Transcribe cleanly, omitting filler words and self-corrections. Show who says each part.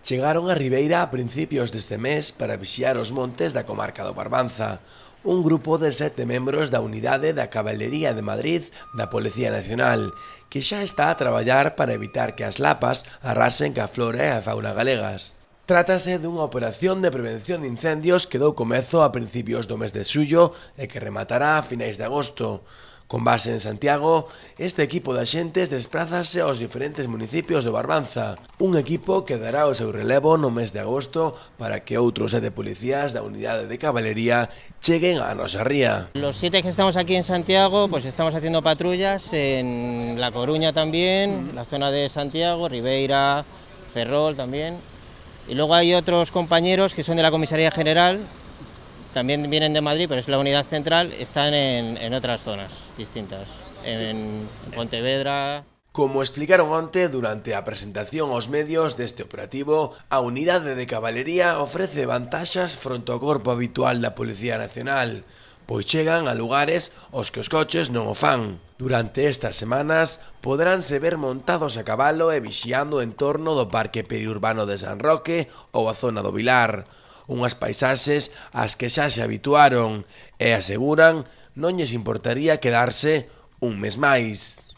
Speaker 1: Chegaron a Ribeira a principios deste mes para vixiar os montes da comarca do Barbanza. Un grupo de 7 membros da unidade da Cabalería de Madrid da Policía Nacional, que xa está a traballar para evitar que as lapas arrasen ca flora e a fauna galegas. Trátase dunha operación de prevención de incendios que dou comezo a principios do mes de xullo e que rematará a finais de agosto. Con base en Santiago, este equipo de axentes desprázase aos diferentes municipios do Barbanza, un equipo que dará o seu relevo no mes de agosto para que outros 7 policías da unidade de cabalería cheguen á nosa ría.
Speaker 2: Los 7 que estamos aquí en Santiago, pues estamos haciendo patrullas en La Coruña también, la zona de Santiago, Ribeira, Ferrol también. Y luego hay otros compañeros que son de la Comisaría General, también vienen de Madrid, pero es la unidad central, están en otras zonas distintas, en Pontevedra.
Speaker 1: Como explicaron onte durante a presentación aos medios deste operativo, a unidade de cabalería ofrece vantaxas fronte ao corpo habitual da Policía Nacional, pois chegan a lugares aos que os coches non o fan. Durante estas semanas poderánse ver montados a cabalo e vixiando o entorno do Parque Periurbano de San Roque ou a zona do Vilar, unhas paisaxes ás que xa se habituaron e aseguran non lles importaría quedarse un mes máis.